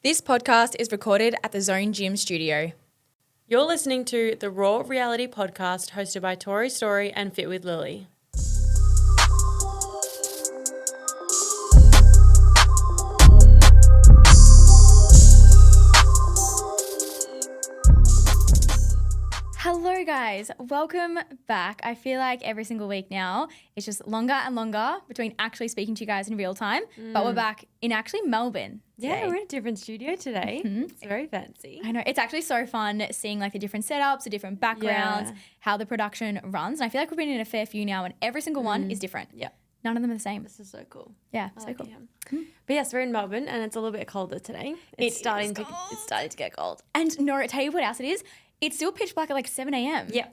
This podcast is recorded at the Zone Gym studio. You're listening to the Raw Reality Podcast hosted by Tori Story and Fit with Lily. Hello guys, welcome back. I feel like every single week now it's just longer and longer between actually speaking to you guys in real time, but we're back in actually Melbourne today. Yeah, we're in a different studio today. It's very fancy. I know, it's actually so fun seeing like the different setups, the different backgrounds, how the production runs. And I feel like we've been in a fair few now and every single one is different. Yeah. None of them are the same. This is so cool. Yeah, I so like cool. it. But yes, we're in Melbourne and it's a little bit colder today. It's starting to get cold. And no, tell you what else it is. It's still pitch black at like 7 a.m. Yeah.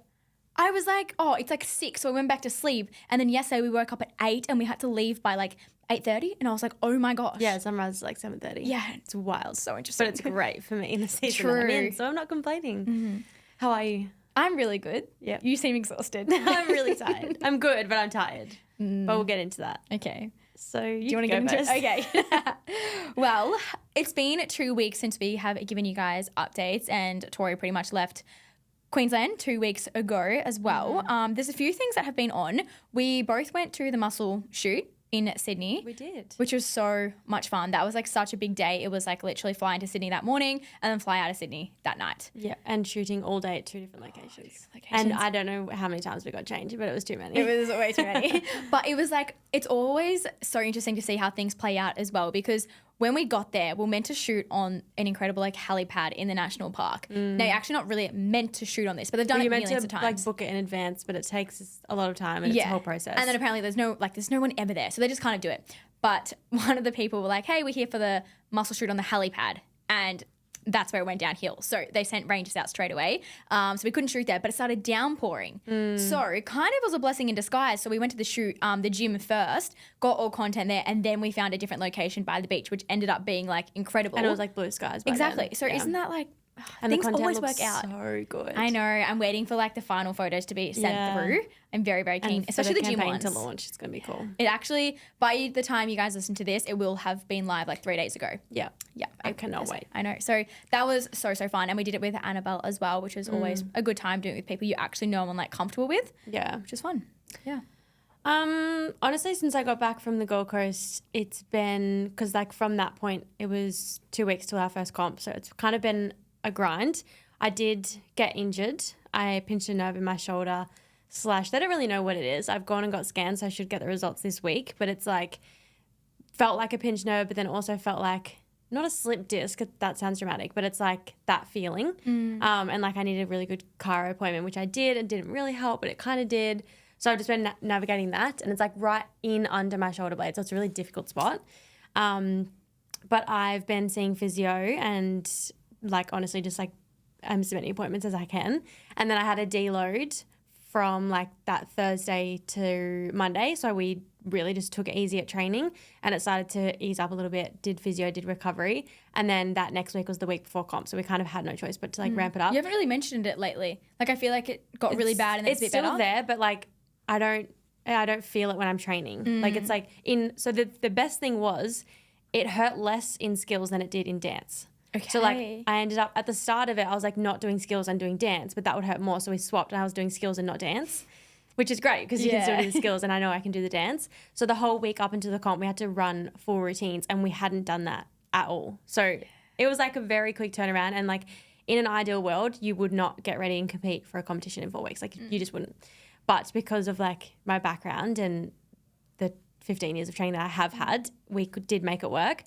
I was like, oh, it's like 6, so I went back to sleep. And then yesterday we woke up at 8 and we had to leave by like 8:30. And I was like, oh my gosh. Yeah, sunrise is like 7:30. Yeah. It's wild. So interesting. But it's great for me in the season that I'm in, so I'm not complaining. How are you? I'm really good. Yeah. You seem exhausted. I'm really tired. I'm good, but I'm tired. But we'll get into that. Okay. So Do you want to get into it? Okay. Well, it's been 2 weeks since we have given you guys updates and Tori pretty much left Queensland 2 weeks ago as well. There's a few things that have been on. We both went to the muscle shoot in Sydney. We did. Which was so much fun. That was like such a big day. It was like literally flying to Sydney that morning and then fly out of Sydney that night. Yeah, and shooting all day at 2 different locations. And I don't know how many times we got changed, but it was too many. It was way too many. But it was like, it's always so interesting to see how things play out as well, because when we got there, we were meant to shoot on an incredible like helipad in the national park. Now, you're actually not really meant to shoot on this, but they've done it millions of times. Like book it in advance, but it takes a lot of time and it's a whole process. And then apparently there's no one ever there, so they just kind of do it. But one of the people were like, "Hey, we're here for the muscle shoot on the helipad," and that's where it went downhill. So they sent rangers out straight away. So we couldn't shoot there, but it started downpouring. So it kind of was a blessing in disguise. So we went to the shoot, the gym first, got all content there, and then we found a different location by the beach, which ended up being like incredible. And it was like blue skies by exactly. then. So isn't that like and things the content always looks work out? So good. I know. I'm waiting for like the final photos to be sent through. I'm very, very keen, and especially for the gym campaign ones. to launch. It's going to be cool. It actually, by the time you guys listen to this, it will have been live like 3 days ago. Yeah. Yeah. I cannot wait. I know. So that was so fun. And we did it with Annabelle as well, which is always a good time doing it with people you actually know and like comfortable with. Yeah. Which is fun. Yeah. Honestly, since I got back from the Gold Coast, it's been, because like from that point, it was 2 weeks till our first comp. So it's kind of been a grind. I did get injured. I pinched a nerve in my shoulder / they don't really know what it is. I've gone and got scans, so I should get the results this week. But it's like, felt like a pinched nerve, but then also felt like, not a slip disc, that sounds dramatic, but it's like that feeling. And like I needed a really good chiro appointment, which I did and didn't really help, but it kind of did. So I've just been navigating that, and it's like right in under my shoulder blade. So it's a really difficult spot. But I've been seeing physio and like honestly just like as many appointments as I can. And then I had a deload from like that Thursday to Monday. So we really just took it easy at training and it started to ease up a little bit, did physio, did recovery. And then that next week was the week before comp. So we kind of had no choice but to like ramp it up. You haven't really mentioned it lately. Like I feel like it got really bad and then it's a bit better. It's still there, but like I don't feel it when I'm training. Like it's like so the best thing was it hurt less in skills than it did in dance. Okay. So like I ended up at the start of it, I was like not doing skills and doing dance, but that would hurt more. So we swapped and I was doing skills and not dance, which is great because you can still do the skills and I know I can do the dance. So the whole week up until the comp, we had to run full routines and we hadn't done that at all. So it was like a very quick turnaround, and like in an ideal world, you would not get ready and compete for a competition in 4 weeks. Like you just wouldn't. But because of like my background and the 15 years of training that I have had, we did make it work.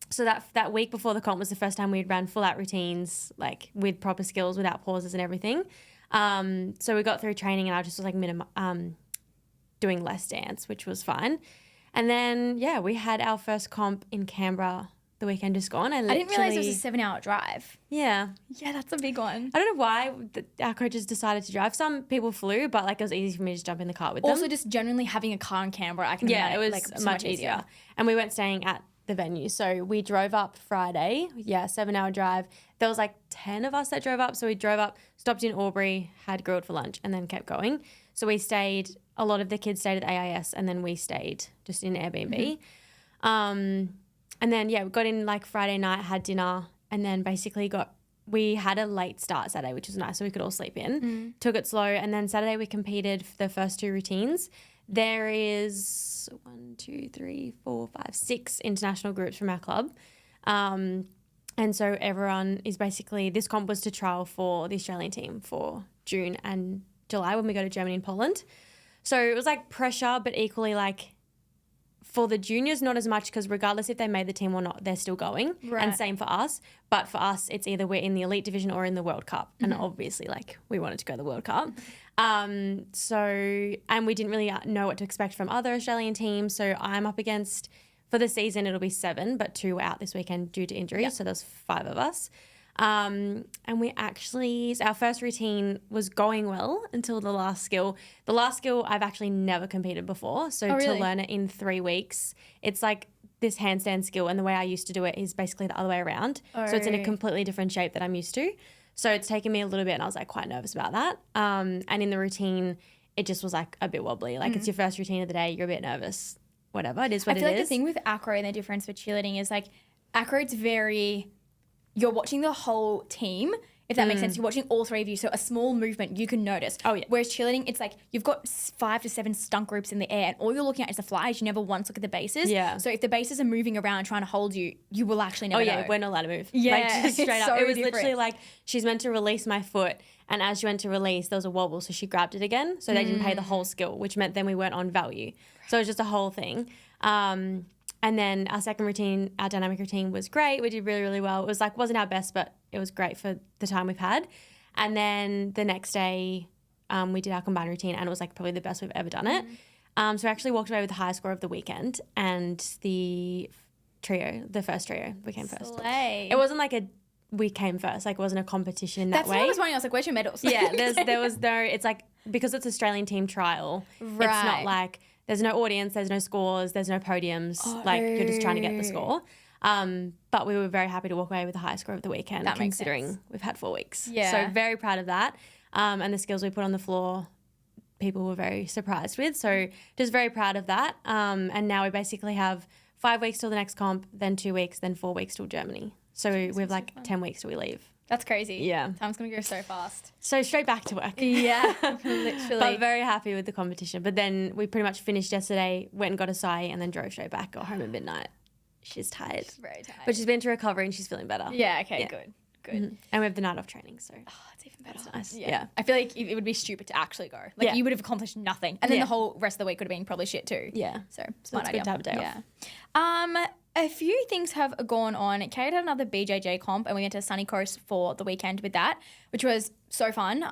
So that week before the comp was the first time we'd ran full out routines, like with proper skills, without pauses and everything. So we got through training and I just was like doing less dance, which was fine. And then, we had our first comp in Canberra the weekend just gone. I didn't realize it was a 7-hour drive. Yeah. Yeah, that's a big one. I don't know why our coaches decided to drive. Some people flew, but like it was easy for me to just jump in the car with them. Also just genuinely having a car in Canberra, I can it was like, so much easier. And we weren't staying at the venue. So we drove up Friday, 7-hour drive. There was like 10 of us that drove up. So we drove up, stopped in Albury, had grilled for lunch and then kept going. So we stayed, a lot of the kids stayed at AIS and then we stayed just in Airbnb. And then, we got in like Friday night, had dinner, and then basically we had a late start Saturday, which was nice, so we could all sleep in. Took it slow. And then Saturday we competed for the first 2 routines. There is 6 international groups from our club. And so everyone is basically, this comp was to trial for the Australian team for June and July when we go to Germany and Poland. So it was like pressure, but equally like for the juniors, not as much, because regardless if they made the team or not, they're still going. Right. And same for us. But for us, it's either we're in the elite division or in the World Cup. And obviously, like, we wanted to go to the World Cup. And we didn't really know what to expect from other Australian teams. So I'm up against, for the season, it'll be 7, but 2 were out this weekend due to injuries. Yep. So there's 5 of us. And our first routine was going well until the last skill. The last skill I've actually never competed before. So to learn it in 3 weeks, it's like this handstand skill. And the way I used to do it is basically the other way around. Oh. So it's in a completely different shape that I'm used to. So it's taken me a little bit and I was like quite nervous about that. And in the routine, it just was like a bit wobbly. Like it's your first routine of the day. You're a bit nervous. Whatever. It is what it is. I feel like the thing with acro and the difference with cheerleading is like acro, it's very... You're watching the whole team, if that makes sense. You're watching all 3 of you. So a small movement you can notice. Oh, yeah. Whereas cheerleading, it's like you've got 5 to 7 stunt groups in the air and all you're looking at is the flies. You never once look at the bases. Yeah. So if the bases are moving around trying to hold you, you will actually never know. We're not allowed to move. Yeah. Like just straight up. So it was different. literally like she's meant to release my foot and as she went to release, there was a wobble. So she grabbed it again. So they didn't pay the whole skill, which meant then we weren't on value. So it was just a whole thing. And then our second routine, our dynamic routine was great. We did really, really well. It was like, wasn't our best, but it was great for the time we've had. And then the next day, we did our combined routine and it was like probably the best we've ever done it. So we actually walked away with the highest score of the weekend and the first trio, we came first. Slay. It wasn't like we came first, like it wasn't a competition that way. That's what I was wondering. I was like, where's your medals? Yeah, there was no, it's like, because it's Australian team trial, It's not like, there's no audience, there's no scores, there's no podiums. Like, you're just trying to get the score. But we were very happy to walk away with the highest score of the weekend, considering we've had 4 weeks. Yeah. So very proud of that. And the skills we put on the floor, people were very surprised with. So just very proud of that. And now we basically have 5 weeks till the next comp, then 2 weeks, then 4 weeks till Germany. So we have like 10 weeks till we leave. That's crazy. Yeah. Time's going to go so fast. So straight back to work. Yeah, literally. But very happy with the competition. But then we pretty much finished yesterday, went and got a sai, and then drove straight back, got home at midnight. She's tired. She's very tired. But she's been to recovery and she's feeling better. Yeah, okay, good. Mm-hmm. And we have the night off training, so. Oh, it's even better. That's nice. Yeah. I feel like it would be stupid to actually go. Like, you would have accomplished nothing. And then the whole rest of the week would have been probably shit too. Yeah. So, smart idea. Good to have a day off. A few things have gone on. Kate had another BJJ comp and we went to Sunny Coast for the weekend with that, which was so fun.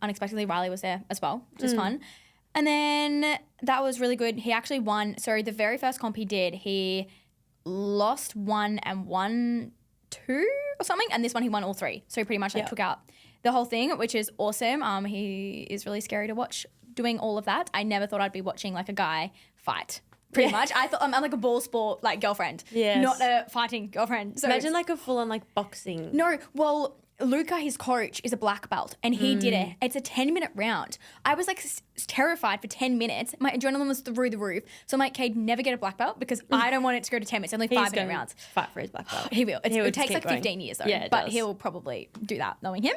Unexpectedly, Riley was there as well, which was fun. And then that was really good. He actually won. So the very first comp he did, he lost 1 and won 2 or something. And this one he won all 3. So he pretty much took out the whole thing, which is awesome. He is really scary to watch doing all of that. I never thought I'd be watching like a guy fight. Pretty much. I thought I'm like a ball sport like girlfriend, not a fighting girlfriend. So imagine like a full on like boxing. No, well, Luca, his coach, is a black belt and he did it. It's a 10-minute round. I was like terrified for 10 minutes. My adrenaline was through the roof. So I'm like, Cade, never get a black belt because I don't want it to go to 10 minutes. Only 5-minute rounds. Fight for his black belt. He will. It takes like 15 years though. Yeah, but he'll probably do that knowing him.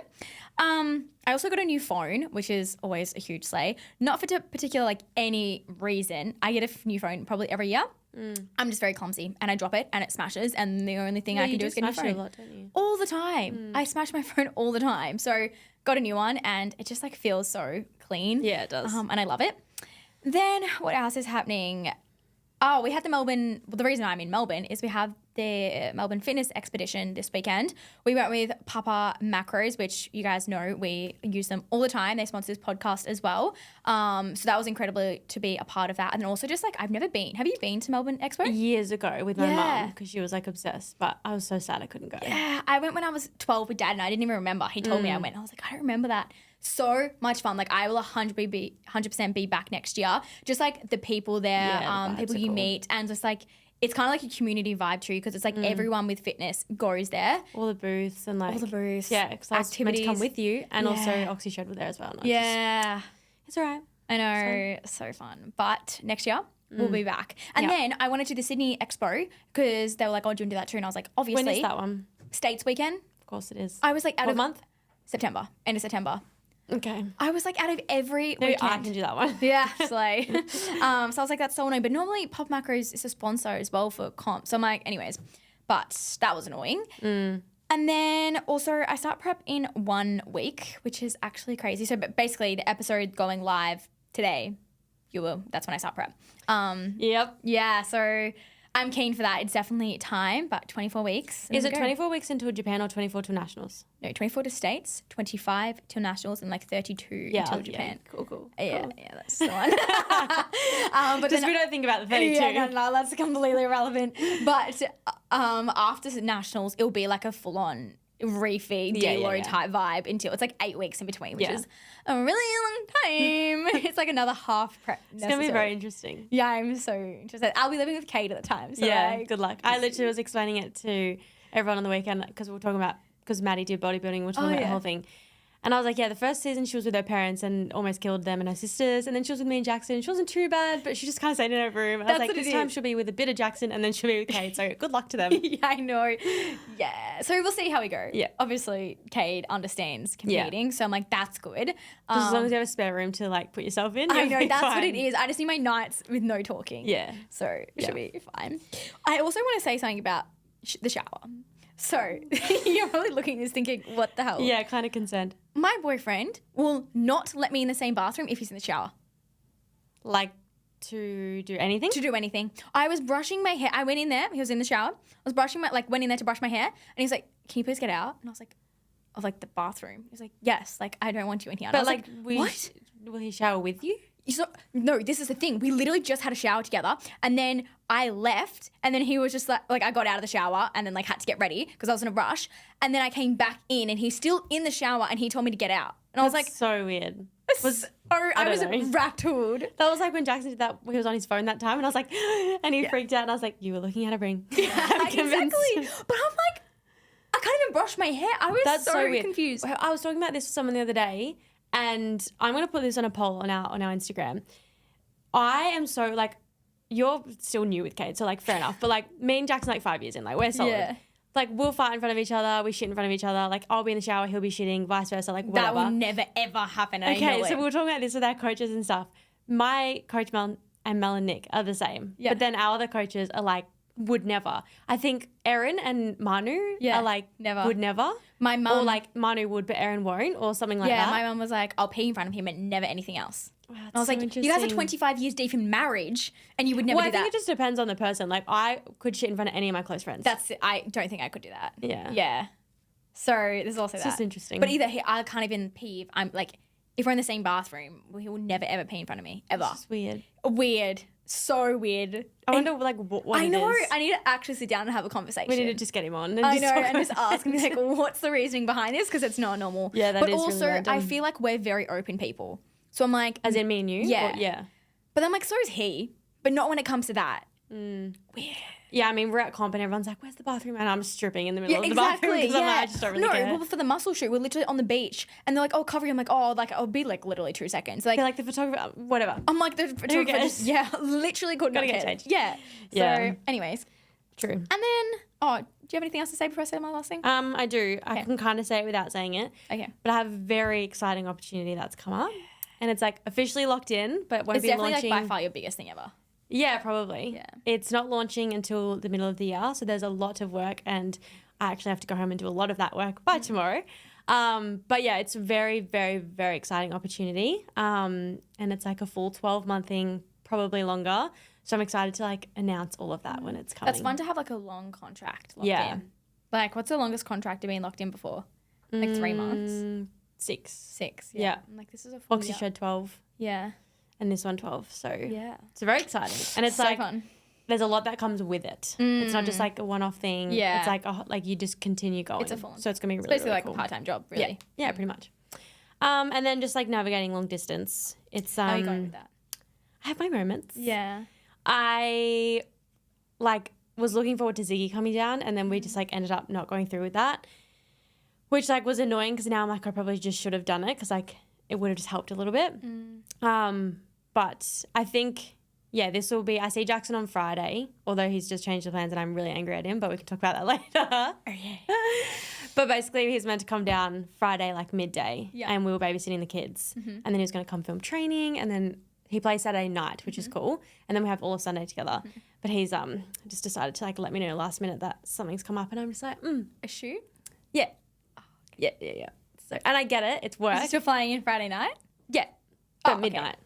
I also got a new phone, which is always a huge slay. Not for particular like any reason. I get a new phone probably every year. I'm just very clumsy and I drop it and it smashes and the only thing I can do is get a new phone. You do smash it a lot, don't you? All the time. I smash my phone all the time. So got a new one and it just like feels so clean. Yeah, it does. And I love it. Then what else is happening? Oh, we had the Melbourne, well, the reason I'm in Melbourne is we have the Melbourne Fitness Expedition this weekend. We went with Papa Macros, which you guys know we use them all the time. They sponsor this podcast as well. So that was incredible to be a part of that. And then also just like, I've never been. Have you been to Melbourne Expo? Years ago with my mum because she was like obsessed, but I was so sad I couldn't go. Yeah, I went when I was 12 with Dad and I didn't even remember. He told me I went. I was like, I don't remember that. So much fun. Like I will 100% be back next year. Just like the people there, the people you meet and just like, it's kind of like a community vibe too because it's like everyone with fitness goes there. All the booths and like. All the booths. Yeah, because I was meant to come with you and also OxyShed were there as well. Yeah. It's all right. I know. So fun. But next year, we'll be back. And Yeah. then I wanted to do the Sydney Expo because they were like, oh, do you want to do that too? And I was like, obviously. When is that one? States weekend. Of course it is. I was like, out What of month? September, end of September. Okay. I was like, out of every Maybe weekend. I can do that one. Yeah, slay. So I was like, that's so annoying. But normally Pop Macros is a sponsor as well for comp. So I'm like, anyways, but that was annoying. And then also I start prep in 1 week, which is actually crazy. So but basically the episode going live today, that's when I start prep. Yep. Yeah, so I'm keen for that. It's definitely time, but 24 weeks. and Is then it go. 24 weeks until Japan or 24 till nationals? No, 24 to States, 25 till nationals, and like 32 until Japan. Cool. Yeah, that's the one. But Just then, we don't think about the 32. yeah, no, that's completely irrelevant. But after nationals, it'll be like a full-on refeed, deload type vibe until it's like 8 weeks in between, which is a really long time. It's like another half prep. It's going to be very interesting. Yeah, I'm so interested. I'll be living with Kate at the time. So Yeah, like, good luck. I literally was explaining it to everyone on the weekend because we were talking about, because Maddie did bodybuilding, we were talking about the whole thing. And I was like, yeah, the first season she was with her parents and almost killed them and her sisters. And then she was with me and Jackson. She wasn't too bad, but she just kind of stayed in her room. And I was like, this time she'll be with a bit of Jackson and then she'll be with Kate. So good luck to them. Yeah, I know. Yeah. So we'll see how we go. Yeah. Obviously, Cade understands competing. So I'm like, that's good. Just as long as you have a spare room to like put yourself in. I you'll know, be that's what fine. it is. I just need my nights with no talking. Yeah. So it should be fine. I also want to say something about the shower. So you're probably looking at this thinking, what the hell? Yeah, kind of concerned. My boyfriend will not let me in the same bathroom if he's in the shower. Like to do anything? To do anything. I was brushing my hair. I went in there. He was in the shower. I was brushing went in there to brush my hair. And he was like, can you please get out? And I was like, of like the bathroom. He was like, yes. Like, I don't want you in here. And I But was like, what? will he shower with you? So, no, this is the thing. We literally just had a shower together, and then I left, and then he was just like I got out of the shower, and then like had to get ready because I was in a rush, and then I came back in, and he's still in the shower, and he told me to get out, and I was like, so weird. I was don't know. rattled. That was like when Jackson did that. He was on his phone that time, and I was like, and he freaked out. And I was like, "You were looking at a ring." I'm convinced. Exactly. But I'm like, I can't even brush my hair. I was That's so weird. confused. I was talking about this with someone the other day, and I'm gonna put this on a poll on our Instagram. I am so like, you're still new with Kate, so like fair enough. But like me and Jackson like 5 years in, like we're solid. Yeah. Like we'll fight in front of each other, we shit in front of each other. Like I'll be in the shower, he'll be shitting, vice versa. Like whatever. That will never ever happen. I know Okay, so it. we were talking about this with our coaches and stuff. My coach Mel and Nick are the same. Yeah. But then our other coaches are like, would never. I think Erin and Manu are like, never. would never. My mum, Or like Manu would, but Erin won't, or something like yeah, that. my mum was like, I'll pee in front of him and never anything else. Wow, And I was like, you guys are 25 years deep in marriage, and you would never Well, do I think that. it just depends on the person. Like, I could shit in front of any of my close friends. I don't think I could do that. Yeah. Yeah. So there's also It's that. just interesting. But either I can't even pee if I'm like, if we're in the same bathroom, he will never ever pee in front of me ever. It's just weird. Weird. So weird. I wonder like what I it know. is. I need to actually sit down and have a conversation. We need to just get him on. And I just know, talk and just about ask and be like, what's the reasoning behind this? Because it's not normal. Yeah, that but is really also, random. I feel like we're very open people. So I'm like, As in me and you? Yeah. Or, yeah. but I'm like, so is he. But not when it comes to that. Weird. Yeah, I mean, we're at comp and everyone's like, where's the bathroom? And I'm stripping in the middle Yeah, of the bathroom exactly. because I'm like, I just don't really no, care. well, for the muscle shoot, we're literally on the beach, and they're like, "Oh, cover you." I'm like, "Oh, like I'll be like literally 2 seconds." Like, They're like the photographer, whatever. I'm like the photographer. cares? Just, yeah, literally could not Gotta get care. changed. Yeah. Yeah. So, anyways, True. and then do you have anything else to say before I say my last thing? I do. I can kind of say it without saying it. Okay. But I have a very exciting opportunity that's come up. And it's like officially locked in, but it won't It's be definitely launching. like by far your biggest thing ever. Yeah, probably. Yeah. It's not launching until the middle of the year. So there's a lot of work and I actually have to go home and do a lot of that work by tomorrow. But yeah, it's a very, very, very exciting opportunity. And it's like a full 12-month thing, probably longer. So I'm excited to like announce all of that when it's coming. That's fun to have like a long contract locked Yeah. in. Like, what's the longest contract you've been locked in before? Like 3 months? 6. 6. Yeah. I'm like, this is a full Oxy year. Shed 12 Yeah. and this one 12. So Yeah. it's very exciting. And it's so like, fun. there's a lot that comes with it. It's not just like a one-off thing. Yeah. It's like like you just continue going. It's a full-on. So it's gonna be It's really, basically really like cool. a part-time job, really. Yeah, pretty much. And then just like navigating long distance. It's How are you going with that? I have my moments. Yeah. I like was looking forward to Ziggy coming down, and then we just like ended up not going through with that, which like was annoying because now I'm like I probably just should have done it because like it would have just helped a little bit. But I think yeah, this will be, I see Jackson on Friday, although he's just changed the plans and I'm really angry at him, but we can talk about that later. Okay. But basically he's meant to come down Friday, like midday, and we were babysitting the kids. And then he was going to come film training, and then he plays Saturday night, which is cool. And then we have all of Sunday together. But he's just decided to like let me know last minute that something's come up, and I'm just like, A shoot? yeah. Yeah. So, and I get it. It's work. Is this still flying in Friday night? Yeah. But okay. midnight.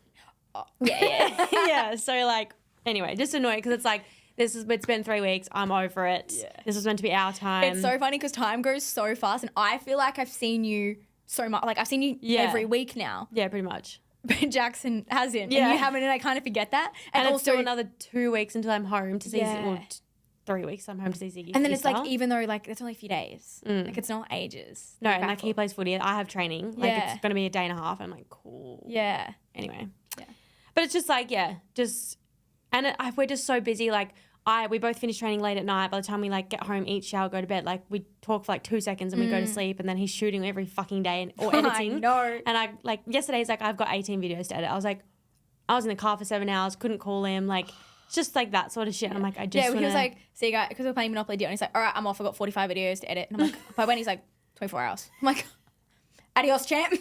Yeah. Yeah. So like, anyway, just annoying because it's like, it's been 3 weeks. I'm over it. Yeah. This was meant to be our time. It's so funny because time goes so fast, and I feel like I've seen you so much. Like I've seen you every week now. Yeah, pretty much. But Jackson hasn't. Yeah. And you haven't, and I kind of forget that. And also it's still another 2 weeks until I'm home to see, 3 weeks I'm home to see Ziggy. And then it's like, even though like it's only a few days, like it's not ages. No, and like he plays footy. I have training. Like it's going to be a day and a half. I'm like, cool. Yeah. Anyway. Yeah. But it's just like, we're just so busy. Like we both finish training late at night. By the time we like get home, eat, shower, go to bed, like we talk for like 2 seconds and we go to sleep, and then he's shooting every fucking day or editing. I know. And I like yesterday's like I've got 18 videos to edit. I was in the car for 7 hours, couldn't call him. Like it's just like that sort of shit. And I'm like, he was like, see you guys, because we're playing Monopoly Deal, and he's like, all right, I'm off. I've got 45 videos to edit. And I'm like, by when? He's like, 24 hours. I'm like, adios, champ.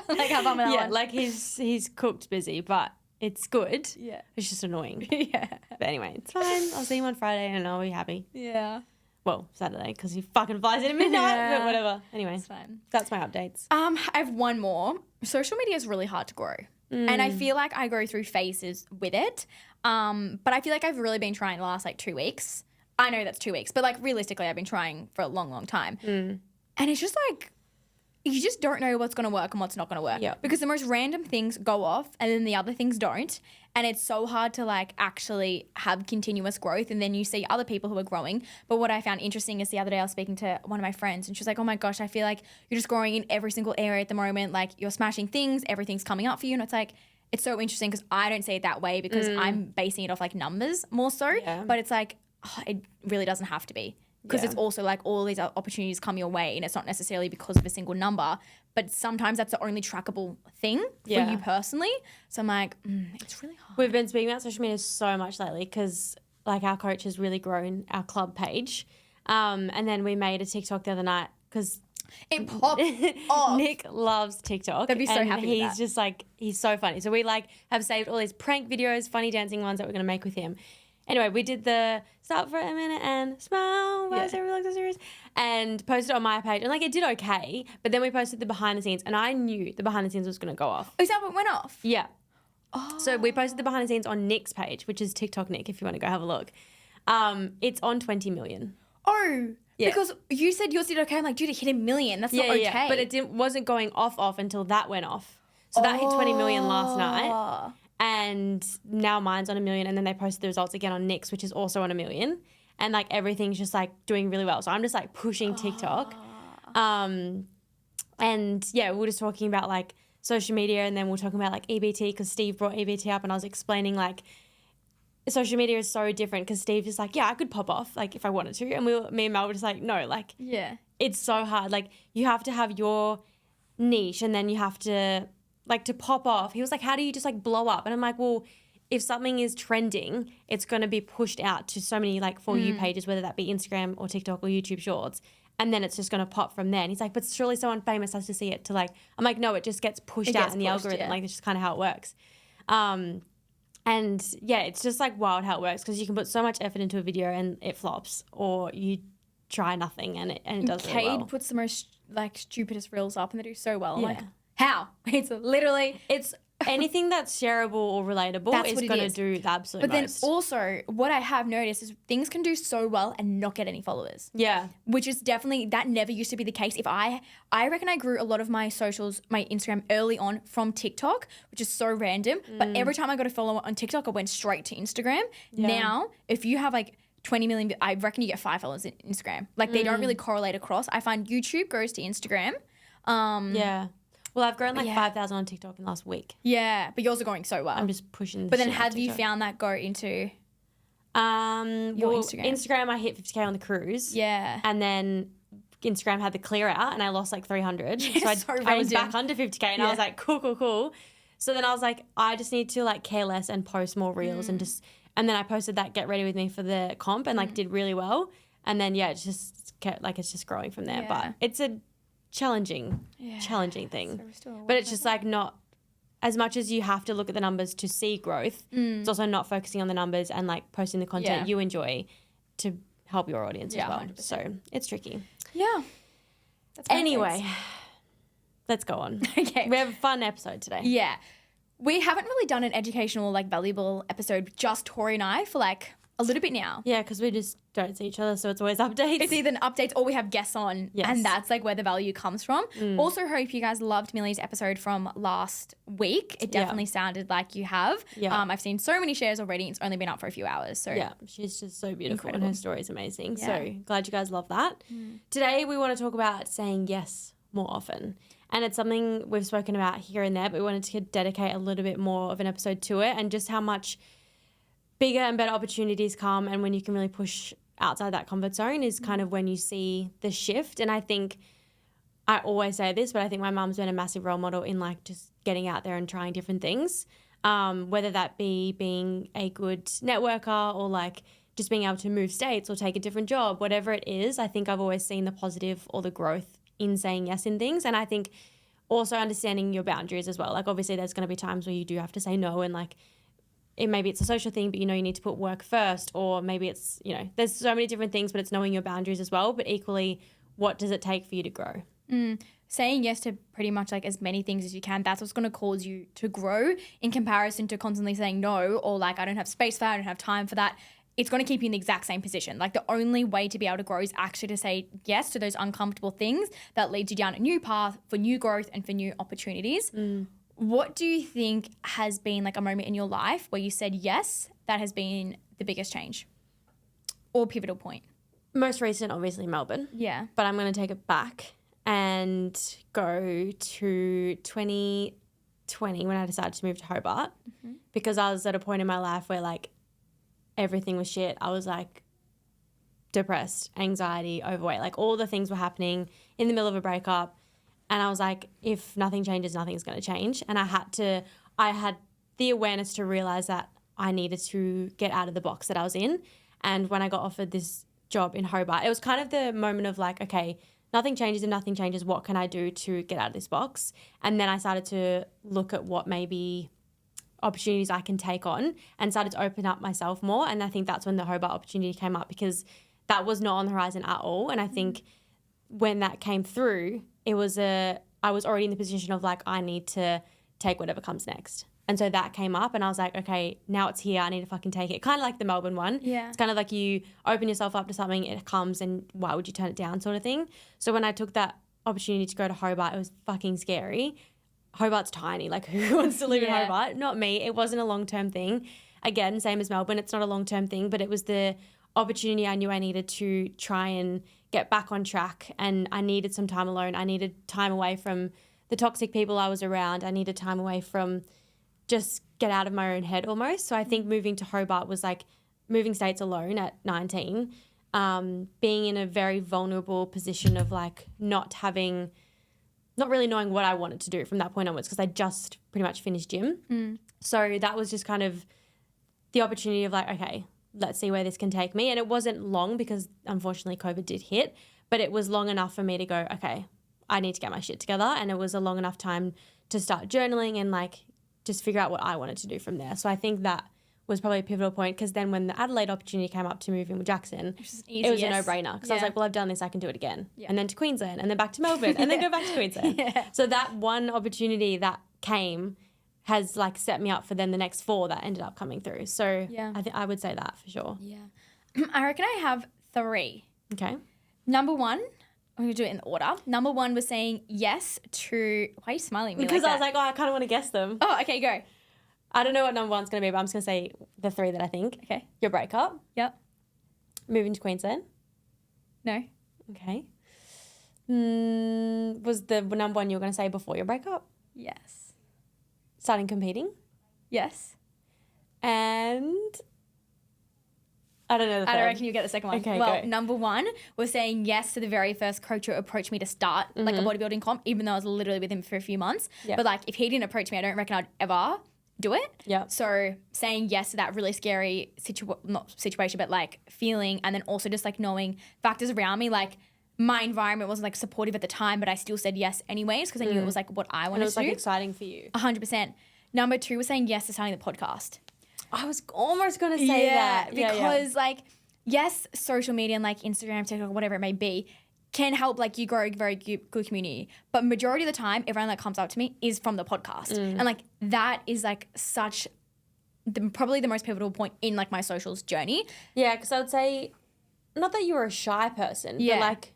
Like have fun with that one. Like he's cooked busy, but it's good. Yeah. It's just annoying. Yeah. But anyway, it's fine. I'll see him on Friday and I'll be happy. Yeah. Well, Saturday, because he fucking flies in at midnight, but whatever. Anyway, It's fine. that's my updates. I have one more. Social media is really hard to grow. And I feel like I go through phases with it. But I feel like I've really been trying the last like 2 weeks. I know that's 2 weeks, but like realistically, I've been trying for a long, long time. And it's just like, you just don't know what's going to work and what's not going to work. Yeah. Because the most random things go off and then the other things don't. And it's so hard to like actually have continuous growth. And then you see other people who are growing. But what I found interesting is the other day I was speaking to one of my friends and she was like, oh my gosh, I feel like you're just growing in every single area at the moment. Like you're smashing things, everything's coming up for you. And it's like, it's so interesting because I don't see it that way because I'm basing it off like numbers more so. Yeah. But it's like, it really doesn't have to be. Because it's also like all these opportunities come your way and it's not necessarily because of a single number, but sometimes that's the only trackable thing for you personally. So I'm like, it's really hard. We've been speaking about social media so much lately because like our coach has really grown our club page. And then we made a TikTok the other night because it popped off. Nick loves TikTok. They'd be so happy with that. He's just like, he's so funny. So we like have saved all these prank videos, funny dancing ones that we're going to make with him. Anyway, we did the stop for a minute and smile, why is everyone so serious? And posted it on my page. And like it did okay, but then we posted the behind the scenes and I knew the behind the scenes was going to go off. Is that what went off? Yeah. Oh. So we posted the behind the scenes on Nick's page, which is TikTok Nick if you want to go have a look. It's on 20 million. Oh, yeah. Because you said yours did okay. I'm like, dude, it hit 1 million. That's not okay. Yeah. But it wasn't going off until that went off. So that hit 20 million last night. And now mine's on 1 million, and then they posted the results again on Nick's, which is also on 1 million, and like everything's just like doing really well. So I'm just like pushing TikTok, and yeah, we were just talking about like social media, and then we we're talking about like EBT because Steve brought EBT up, and I was explaining like social media is so different because Steve just like, yeah, I could pop off like if I wanted to, and me and Mel were just like, no, like it's so hard. Like you have to have your niche, and then you have to. Like to pop off. He was like, how do you just like blow up? And I'm like, well, if something is trending, it's going to be pushed out to so many like For You pages, whether that be Instagram or TikTok or YouTube Shorts. And then it's just going to pop from there. And he's like, but surely someone famous has to see it to like, I'm like, no, it just gets pushed out in the algorithm. Yeah. Like it's just kind of how it works. And yeah, it's just like wild how it works because you can put so much effort into a video and it flops, or you try nothing and it does really well. Cade puts the most like stupidest reels up and they do so well. I'm like, how? It's literally... It's anything that's shareable or relatable is going to do the absolute most. But then also, what I have noticed is things can do so well and not get any followers. Yeah. Which is definitely... That never used to be the case. If I reckon I grew a lot of my socials, my Instagram early on from TikTok, which is so random. But every time I got a follower on TikTok, I went straight to Instagram. Yeah. Now, if you have like 20 million... I reckon you get 5 followers in Instagram. Like they don't really correlate across. I find YouTube goes to Instagram. Yeah. Well, I've grown like 5,000 on TikTok in the last week. Yeah, but yours are going so well. I'm just pushing. But then have you found that go into your Instagram? Instagram, I hit 50K on the cruise. Yeah. And then Instagram had the clear out and I lost like 300. So I was back under 50K and I was like, cool. So then I was like, I just need to like care less and post more reels and then I posted that get ready with me for the comp and like did really well. And then, yeah, it's just kept, like, it's just growing from there. Yeah. But it's a challenging thing. So we're still But it's just like not as much as you have to look at the numbers to see growth. It's also not focusing on the numbers and like posting the content you enjoy to help your audience as well. 100%. So it's tricky. Yeah. That's Anyway, let's go on. Okay. We have a fun episode today. Yeah. We haven't really done an educational, like, valuable episode, just Tori and I, for like a little bit now. Yeah, because we just don't see each other, so it's always updates. It's either updates or we have guests on, and that's like where the value comes from. Also, hope you guys loved Millie's episode from last week. It definitely sounded like you have. Yeah. I've seen so many shares already. It's only been up for a few hours. So yeah, she's just so beautiful and her story is amazing. Yeah. So glad you guys love that. Today we want to talk about saying yes more often. And it's something we've spoken about here and there, but we wanted to dedicate a little bit more of an episode to it and just how much bigger and better opportunities come, and when you can really push outside that comfort zone is kind of when you see the shift. And I think I always say this, but I think my mum's been a massive role model in like just getting out there and trying different things, whether that be being a good networker or like just being able to move states or take a different job, whatever it is. I think I've always seen the positive or the growth in saying yes in things. And I think also understanding your boundaries as well. Like obviously there's going to be times where you do have to say no, and like maybe it's a social thing, but you know you need to put work first, or maybe it's, you know, there's so many different things, but it's knowing your boundaries as well. But equally, what does it take for you to grow? Saying yes to pretty much like as many things as you can, that's what's going to cause you to grow, in comparison to constantly saying no, or like I don't have space for that, I don't have time for that. It's going to keep you in the exact same position. Like the only way to be able to grow is actually to say yes to those uncomfortable things that leads you down a new path for new growth and for new opportunities. What do you think has been like a moment in your life where you said yes that has been the biggest change or pivotal point? Most recent, obviously, Melbourne. Yeah. But I'm going to take it back and go to 2020 when I decided to move to Hobart, because I was at a point in my life where like everything was shit. I was like depressed, anxiety, overweight, like all the things were happening in the middle of a breakup. And I was like, if nothing changes, nothing's going to change. And I had the awareness to realize that I needed to get out of the box that I was in. And when I got offered this job in Hobart, it was kind of the moment of like, okay, nothing changes. If nothing changes, what can I do to get out of this box? And then I started to look at what maybe opportunities I can take on and started to open up myself more. And I think that's when the Hobart opportunity came up, because that was not on the horizon at all. And I think when that came through, I was already in the position of like, I need to take whatever comes next. And so that came up and I was like, okay, now it's here. I need to fucking take it. Kind of like the Melbourne one. Yeah. It's kind of like you open yourself up to something, it comes, and why would you turn it down, sort of thing. So when I took that opportunity to go to Hobart, it was fucking scary. Hobart's tiny. Like who wants to live in Hobart? Not me. It wasn't a long-term thing. Again, same as Melbourne. It's not a long-term thing, but it was the opportunity I knew I needed to try and get back on track, and I needed some time alone. I needed time away from the toxic people I was around. I needed time away from just get out of my own head almost. So I think moving to Hobart was like moving states alone at 19, being in a very vulnerable position of like not really knowing what I wanted to do from that point onwards, because I just pretty much finished gym. So that was just kind of the opportunity of like, okay, let's see where this can take me. And it wasn't long because unfortunately COVID did hit, but it was long enough for me to go, okay, I need to get my shit together. And it was a long enough time to start journaling and like just figure out what I wanted to do from there. So I think that was probably a pivotal point, because then when the Adelaide opportunity came up to move in with Jackson, it was a no-brainer, because I was like, well, I've done this, I can do it again. And then to Queensland, and then back to Melbourne, and then go back to Queensland. So that one opportunity that came has like set me up for then the next 4 that ended up coming through. So I would say that for sure. Yeah. I reckon I have 3. Okay. Number 1, I'm going to do it in order. Number 1 was saying yes to... Why are you smiling at me Because like I was like, oh, I kind of want to guess them. Oh, okay, go. I don't know what number 1's going to be, but I'm just going to say the 3 that I think. Okay. Your breakup. Yep. Moving to Queensland. No. Okay. Was the number 1 you were going to say before your breakup? Yes. Starting competing. Yes. And I don't know the I third. don't reckon you get the second one. Okay, well, go. number one was saying yes to the very first coach who approached me to start like a bodybuilding comp, even though I was literally with him for a few months. Yeah. But like if he didn't approach me, I don't reckon I'd ever do it. Yeah. So saying yes to that really scary not situation, but like feeling, and then also just like knowing factors around me, like my environment wasn't like supportive at the time, but I still said yes anyways because I knew it was like what I And wanted it was to like do. exciting for you. 100%. Number two was saying yes to starting the podcast. I was almost going to say that. Because like, yes, social media and like Instagram, TikTok, whatever it may be, can help like you grow a very good community. But majority of the time, everyone that comes up to me is from the podcast. And like that is like such probably the most pivotal point in like my socials journey. Yeah, because I would say, not that you were a shy person, but like,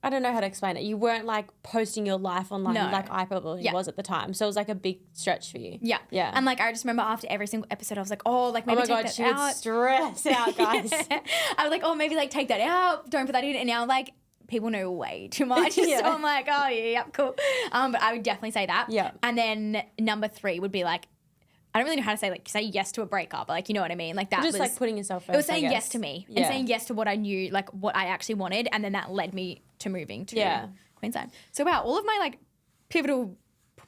I don't know how to explain it. You weren't like posting your life online like I probably was at the time. So it was like a big stretch for you. Yeah. Yeah. And like I just remember after every single episode, I was like, oh, like maybe oh my take God, that she out. would stress out, guys. I was like, oh, maybe like take that out. Don't put that in. And now like people know way too much. So I'm like, oh yeah, cool. But I would definitely say that. Yeah. And then number three would be like, I don't really know how to say like say yes to a breakup, but like you know what I mean. Like that Just was like putting yourself first. it was saying I yes guess. to me and Yeah. saying yes to what I knew, like what I actually wanted, and then that led me to moving to Queensland. So wow, all of my like pivotal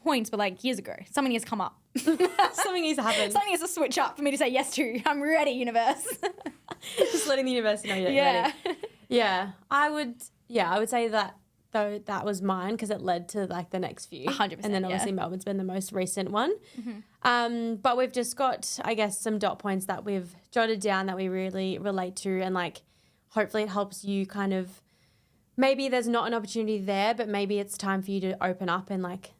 points were like years ago. Something has come up. Something needs to happen. Something has to switch up for me to say yes to. I'm ready, universe. Just letting the universe know you're ready. Yeah. I would say that though that was mine because it led to like the next few. 100%, And then obviously Melbourne's been the most recent one. But we've just got, I guess, some dot points that we've jotted down that we really relate to, and like hopefully it helps you kind of, maybe there's not an opportunity there, but maybe it's time for you to open up and like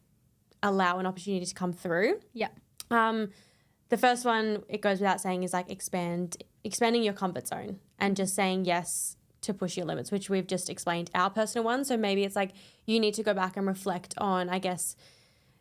allow an opportunity to come through. Yeah. The first one, it goes without saying, is like expanding your comfort zone and just saying yes to push your limits, which we've just explained our personal one. So maybe it's like you need to go back and reflect on, I guess,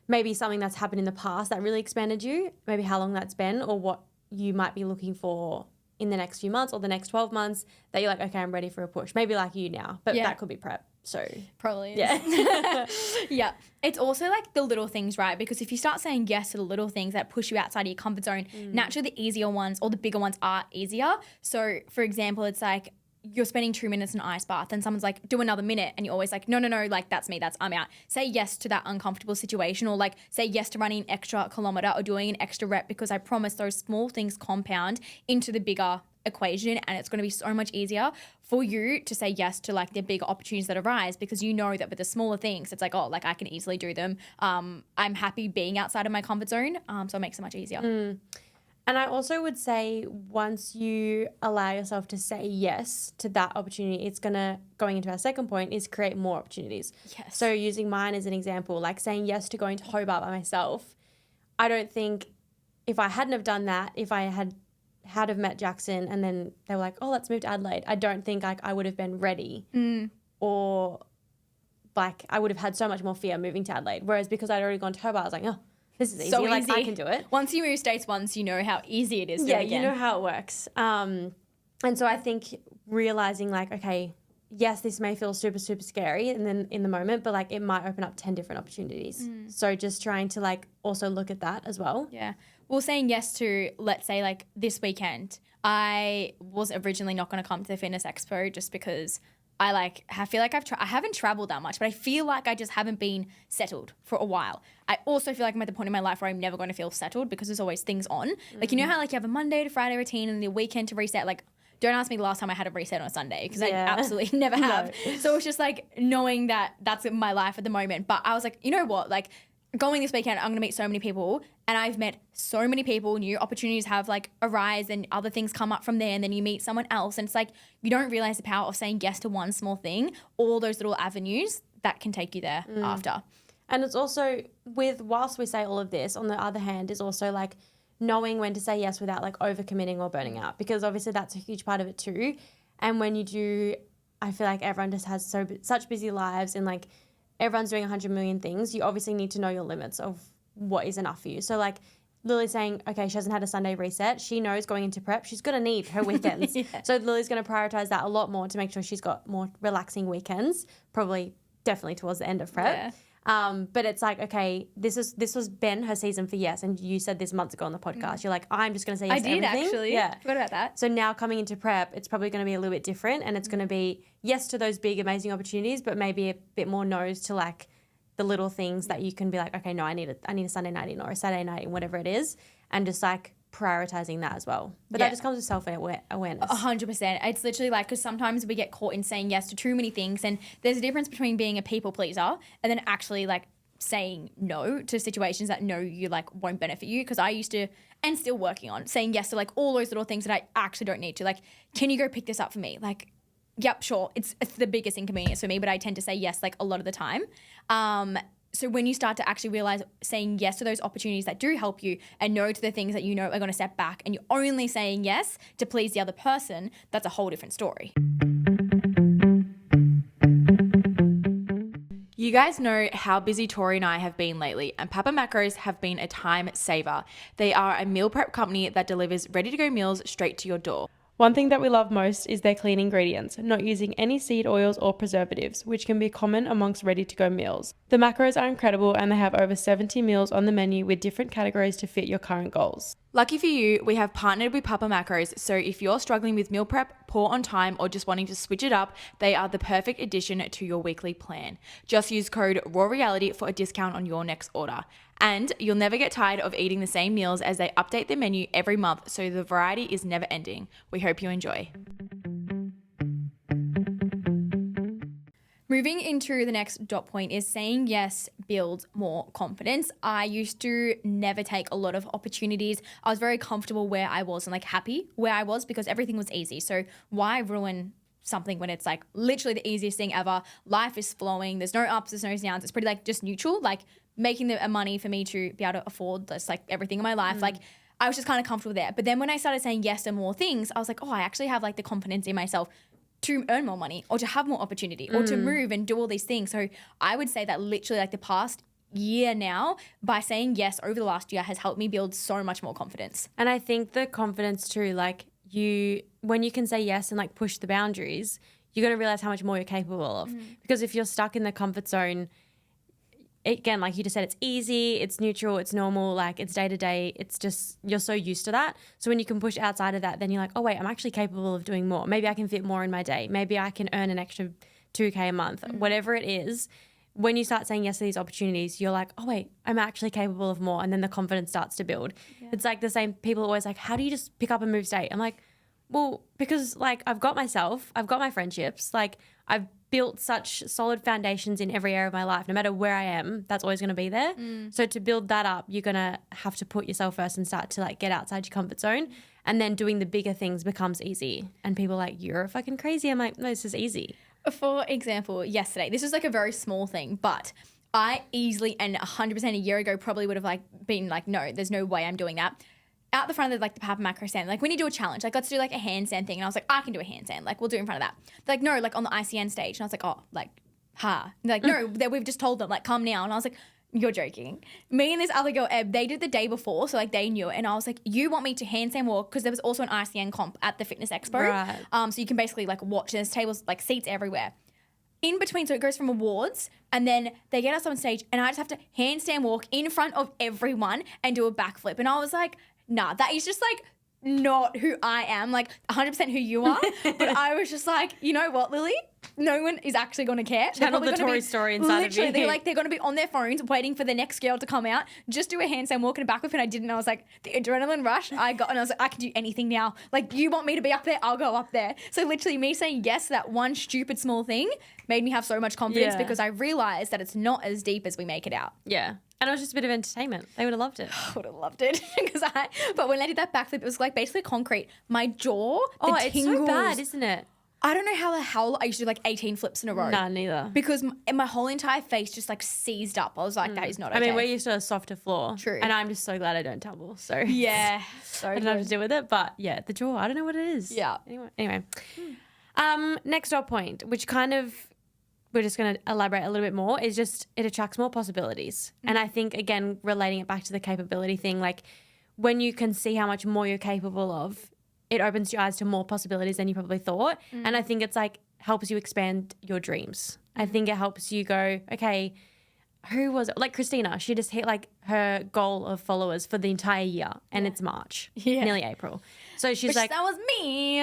maybe something that's happened in the past that really expanded you, maybe how long that's been, or what you might be looking for in the next few months or the next 12 months that you're like, okay, I'm ready for a push. Maybe like you now, but that could be prep. So probably is. Yeah. Yeah. It's also like the little things, right? Because if you start saying yes to the little things that push you outside of your comfort zone, naturally the easier ones or the bigger ones are easier. So for example, it's like you're spending 2 minutes in an ice bath and someone's like, do another minute. And you're always like, no, like that's me, I'm out. Say yes to that uncomfortable situation, or like say yes to running an extra kilometer or doing an extra rep, because I promise those small things compound into the bigger equation, and it's going to be so much easier for you to say yes to like the bigger opportunities that arise, because you know that with the smaller things, it's like, oh, like I can easily do them. I'm happy being outside of my comfort zone. So it makes it much easier. And I also would say once you allow yourself to say yes to that opportunity, it's going into our second point, is create more opportunities. Yes. So using mine as an example, like saying yes to going to Hobart by myself, I don't think if I hadn't have done that, if I had have met Jackson and then they were like, oh, let's move to Adelaide, I don't think like I would have been ready or like I would have had so much more fear moving to Adelaide. Whereas because I'd already gone to Hobart, I was like, oh, this is easy. So like easy. I can do it. Once you move states once, you know how easy it is to do it again. You know how it works. And so I think realizing like, okay, yes, this may feel super, super scary and then in the moment, but like it might open up 10 different opportunities. So just trying to like also look at that as well. Yeah. Well, saying yes to, let's say like this weekend, I was originally not going to come to the Fitness Expo just because I feel like I haven't traveled that much, but I feel like I just haven't been settled for a while. I also feel like I'm at the point in my life where I'm never going to feel settled because there's always things on. Like, you know how like you have a Monday to Friday routine and the weekend to reset? Like, don't ask me the last time I had a reset on a Sunday because I absolutely never have. No. So it's just like knowing that that's my life at the moment. But I was like, you know what? Like going this weekend, I'm going to meet so many people, and I've met so many people. New opportunities have like arise and other things come up from there, and then you meet someone else. And it's like you don't realize the power of saying yes to one small thing, all those little avenues that can take you there after. And it's also whilst we say all of this, on the other hand, is also like knowing when to say yes without like overcommitting or burning out, because obviously that's a huge part of it too. And when you do, I feel like everyone just has such busy lives and like everyone's doing 100 million things. You obviously need to know your limits of what is enough for you. So like Lily's saying, okay, she hasn't had a Sunday reset. She knows going into prep, she's going to need her weekends. So Lily's going to prioritize that a lot more to make sure she's got more relaxing weekends, definitely towards the end of prep. But it's like, okay, this was been her season for yes, and you said this months ago on the podcast. You're like, I'm just going to say yes to everything. Actually. Yeah. Forgot about that. So now coming into prep, it's probably going to be a little bit different, and it's going to be yes to those big, amazing opportunities, but maybe a bit more no's to like the little things that you can be like, okay, no, I need a Sunday night in or a Saturday night in, whatever it is, and just like prioritizing that as well. But that just comes with self-awareness. 100%. It's literally like, because sometimes we get caught in saying yes to too many things, and there's a difference between being a people pleaser and then actually like saying no to situations that you like won't benefit you. Because I used to, and still working on saying yes to like all those little things that I actually don't need to. Like, can you go pick this up for me? Like, yep, sure. It's the biggest inconvenience for me, but I tend to say yes like a lot of the time. So when you start to actually realize saying yes to those opportunities that do help you and no to the things that you know are going to step back, and you're only saying yes to please the other person, that's a whole different story. You guys know how busy Tori and I have been lately, and Papa Macros have been a time saver. They are a meal prep company that delivers ready-to-go meals straight to your door. One thing that we love most is their clean ingredients, not using any seed oils or preservatives, which can be common amongst ready-to-go meals. The macros are incredible, and they have over 70 meals on the menu with different categories to fit your current goals. Lucky for you, we have partnered with Papa Macros, so if you're struggling with meal prep, poor on time, or just wanting to switch it up, they are the perfect addition to your weekly plan. Just use code RAWREALITY for a discount on your next order. And you'll never get tired of eating the same meals, as they update their menu every month, so the variety is never ending. We hope you enjoy. Moving into the next dot point is saying yes builds more confidence. I used to never take a lot of opportunities. I was very comfortable where I was and like happy where I was because everything was easy. So why ruin something when it's like literally the easiest thing ever? Life is flowing. There's no ups, there's no downs. It's pretty like just neutral, like making the money for me to be able to afford just like everything in my life. Like I was just kind of comfortable there. But then when I started saying yes to more things, I was like, oh, I actually have like the confidence in myself to earn more money or to have more opportunity or to move and do all these things. So I would say that literally like the past year now, by saying yes over the last year, has helped me build so much more confidence. And I think the confidence too, like when you can say yes and like push the boundaries, you're going to realize how much more you're capable of. Because if you're stuck in the comfort zone, again, like you just said, it's easy, it's neutral, it's normal, like it's day to day. It's just, you're so used to that. So when you can push outside of that, then you're like, oh wait, I'm actually capable of doing more. Maybe I can fit more in my day. Maybe I can earn an extra 2K a month, whatever it is. When you start saying yes to these opportunities, you're like, oh wait, I'm actually capable of more. And then the confidence starts to build. Yeah. It's like the same, people are always like, how do you just pick up and move state? I'm like, well, because like I've got myself, I've got my friendships, like I've built such solid foundations in every area of my life. No matter where I am, that's always going to be there. So to build that up, you're going to have to put yourself first and start to like get outside your comfort zone. And then doing the bigger things becomes easy. And people are like, you're fucking crazy. I'm like, no, this is easy. For example, yesterday, this was like a very small thing, but I easily and 100% a year ago probably would have like been like, no, there's no way I'm doing that. Out the front of the Papa Macro stand, like when you do a challenge, like let's do like a handstand thing. And I was like, I can do a handstand. Like we'll do it in front of that. They're like, no, like on the ICN stage. And I was like, oh, like, ha. And they're like, no, we've just told them, like, come now. And I was like, you're joking. Me and this other girl, Eb, they did the day before. So like they knew it. And I was like, you want me to handstand walk? Because there was also an ICN comp at the fitness expo. Right. So you can basically like watch. There's tables, like seats everywhere. In between, so it goes from awards and then they get us on stage and I just have to handstand walk in front of everyone and do a backflip. And I was like, nah, that is just like not who I am, like 100% who you are. But I was just like, you know what, Lily? No one is actually going to care. Channel the Tory story inside of you. They're going to be on their phones waiting for the next girl to come out. Just do a handstand walk and a backflip. And I didn't. I was like, the adrenaline rush I got. And I was like, I can do anything now. Like, you want me to be up there? I'll go up there. So literally me saying yes to that one stupid small thing made me have so much confidence because I realized that it's not as deep as we make it out. Yeah. And it was just a bit of entertainment. They would have loved it. I would have loved it. But when I did that backflip, it was like basically concrete. My jaw, the tingles. It's so bad, isn't it? I don't know how the hell I used to do like 18 flips in a row. Nah, neither. Because my whole entire face just like seized up. I was like, that is not okay. I mean, we're used to a softer floor. True. And I'm just so glad I don't tumble. So yeah. I don't know what to do with it. But yeah, the jaw, I don't know what it is. Yeah. Anyway. Next dot point, which kind of we're just going to elaborate a little bit more, is just it attracts more possibilities. And I think, again, relating it back to the capability thing, like when you can see how much more you're capable of, it opens your eyes to more possibilities than you probably thought. And I think it's like helps you expand your dreams. I think it helps you go, okay, who was it? Like Christina, she just hit like her goal of followers for the entire year, and it's March, nearly April. So she's like, that was me.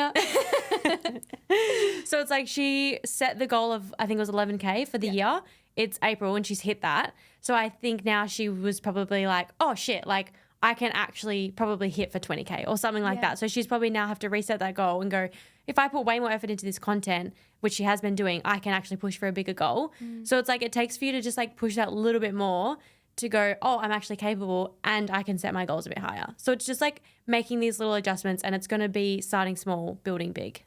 so it's like she set the goal of, I think it was 11K for the year. It's April and she's hit that. So I think now she was probably like, oh shit, like I can actually probably hit for 20K or something like that. So she's probably now have to reset that goal and go, if I put way more effort into this content, which she has been doing, I can actually push for a bigger goal. So it's like it takes for you to just like push that a little bit more to go, oh, I'm actually capable and I can set my goals a bit higher. So it's just like making these little adjustments, and it's going to be starting small, building big.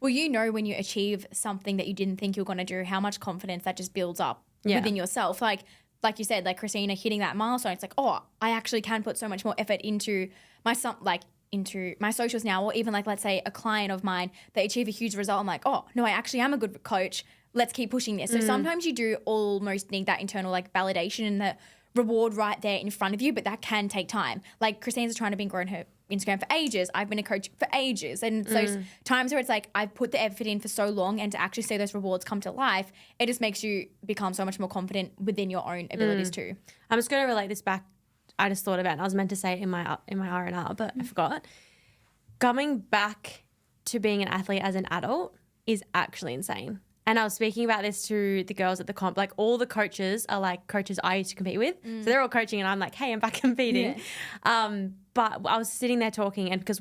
Well, you know, when you achieve something that you didn't think you were going to do, how much confidence that just builds up within yourself. Like you said, like Christina hitting that milestone, it's like, oh, I actually can put so much more effort into into my socials now, or even like, let's say a client of mine, they achieve a huge result. I'm like, oh no, I actually am a good coach. Let's keep pushing this. So sometimes you do almost need that internal like validation and the reward right there in front of you, but that can take time. Like Christine's trying to be growing her Instagram for ages. I've been a coach for ages. And it's those times where it's like I've put the effort in for so long, and to actually see those rewards come to life, it just makes you become so much more confident within your own abilities too. I'm just going to relate this back. I just thought about it. I was meant to say it in my R&R, but I forgot. Coming back to being an athlete as an adult is actually insane. And I was speaking about this to the girls at the comp. Like all the coaches are like coaches I used to compete with. So they're all coaching and I'm like, hey, I'm back competing. Yeah. But I was sitting there talking, and because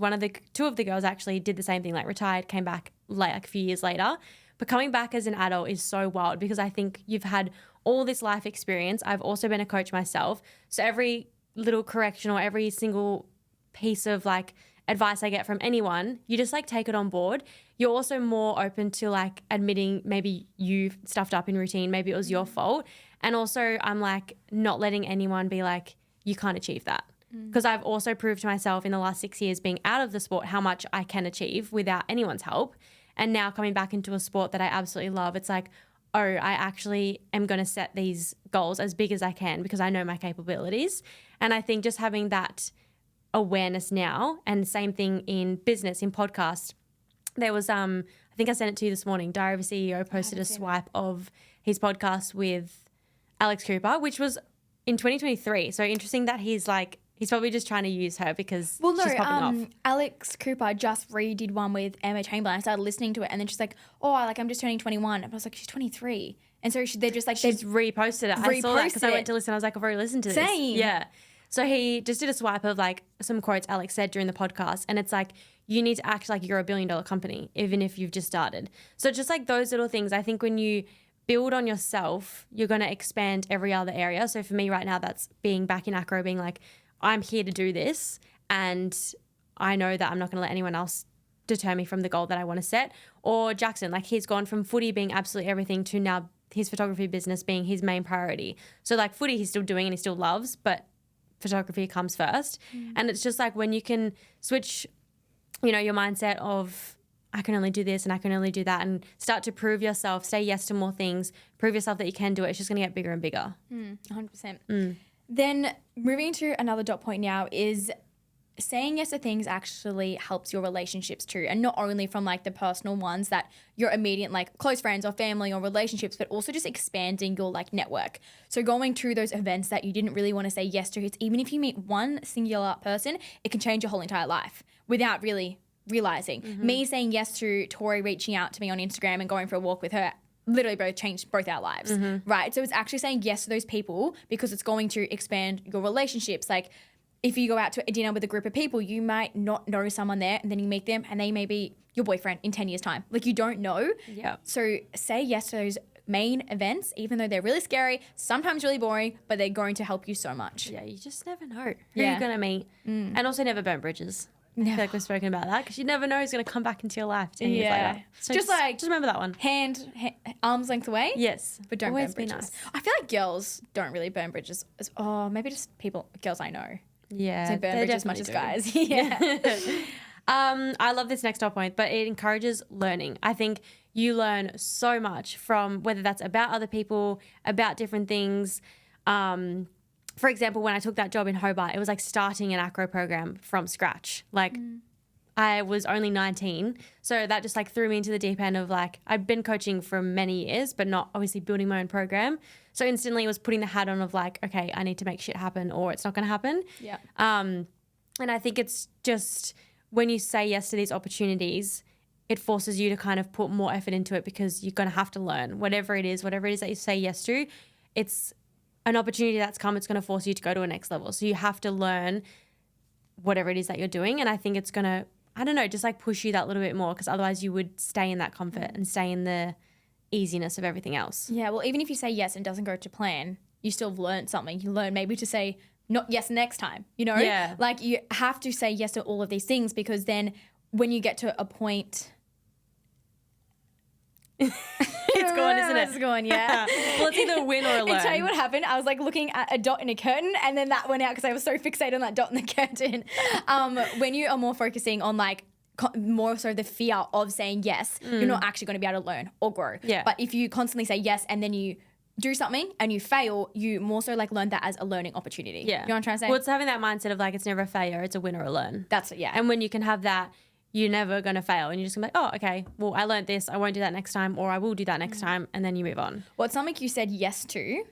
two of the girls actually did the same thing, like retired, came back like a few years later. But coming back as an adult is so wild, because I think you've had all this life experience. I've also been a coach myself. So every little correction or every single piece of like advice I get from anyone, you just like take it on board. You're also more open to like admitting maybe you stuffed up in routine, maybe it was your fault. And also I'm like not letting anyone be like, you can't achieve that. Because I've also proved to myself in the last 6 years being out of the sport how much I can achieve without anyone's help. And now coming back into a sport that I absolutely love, it's like, oh, I actually am going to set these goals as big as I can because I know my capabilities. And I think just having that awareness now, and same thing in business, in podcast, there was, I think I sent it to you this morning, Diary of a CEO posted a swipe of his podcast with Alex Cooper, which was in 2023. So interesting that he's probably just trying to use her because she's popping off. Alex Cooper just redid one with Emma Chamberlain. I started listening to it, and then she's like, oh, I'm just turning 21. And I was like, she's 23. And so they're just like, she's reposted it. I saw that because I went to listen. I was like, I've already listened to this. Same. Yeah. So he just did a swipe of like some quotes Alex said during the podcast. And it's like, you need to act like you're $1 billion company, even if you've just started. So just like those little things, I think when you build on yourself, you're going to expand every other area. So for me right now, that's being back in acro, being like, I'm here to do this, and I know that I'm not going to let anyone else deter me from the goal that I want to set. Or Jackson, like he's gone from footy being absolutely everything to now his photography business being his main priority. So like footy he's still doing and he still loves, but photography comes first. And it's just like when you can switch, you know, your mindset of I can only do this and I can only do that, and start to prove yourself, say yes to more things, prove yourself that you can do it. It's just going to get bigger and bigger. 100%. Then moving to another dot point now is saying yes to things actually helps your relationships too. And not only from like the personal ones that your immediate like close friends or family or relationships, but also just expanding your like network. So going to those events that you didn't really want to say yes to, it's even if you meet one singular person, it can change your whole entire life without really realizing. Me saying yes to Tori reaching out to me on Instagram and going for a walk with her literally both changed both our lives, right? So it's actually saying yes to those people because it's going to expand your relationships. Like if you go out to a dinner with a group of people, you might not know someone there, and then you meet them and they may be your boyfriend in 10 years time. Like you don't know. Yeah. So say yes to those main events, even though they're really scary, sometimes really boring, but they're going to help you so much. Yeah, you just never know who you're going to meet. And also never burn bridges. I feel like we've spoken about that because you never know who's going to come back into your life 10 years later. So just remember that one. Hand arm's length away. Yes. But don't always burn bridges. be nice. I feel like girls don't really burn bridges. Maybe just girls I know. Yeah. They burn bridges as much as guys. Yeah. I love this next top point, but it encourages learning. I think you learn so much from whether that's about other people, about different things. For example, when I took that job in Hobart, it was like starting an acro program from scratch. Like I was only 19. So that just like threw me into the deep end of like, I've been coaching for many years, but not obviously building my own program. So instantly was putting the hat on of like, okay, I need to make shit happen or it's not going to happen. Yeah. And I think it's just when you say yes to these opportunities, it forces you to kind of put more effort into it because you're going to have to learn whatever it is that you say yes to. It's an opportunity that's come. It's going to force you to go to a next level. So you have to learn whatever it is that you're doing. And I think it's going to, I don't know, just like push you that little bit more because otherwise you would stay in that comfort and stay in the easiness of everything else. Yeah, well, even if you say yes and it doesn't go to plan, you still have learned something. You learn maybe to say not yes next time, you know? Yeah. Like you have to say yes to all of these things because then when you get to a point... It's gone, isn't it? It's gone, yeah. Well, it's either a win or a learn. I tell you what happened. I was like looking at a dot in a curtain and then that went out because I was so fixated on that dot in the curtain. When you are more focusing on like more so the fear of saying yes, you're not actually going to be able to learn or grow. Yeah. But if you constantly say yes and then you do something and you fail, you more so like learn that as a learning opportunity. Yeah. You know what I'm trying to say? Well, it's having that mindset of like, it's never a failure, it's a win or a learn. That's it, yeah. And when you can have that, you're never going to fail. And you're just going to be like, oh, okay, well, I learned this. I won't do that next time, or I will do that next time. And then you move on. What's something you said yes to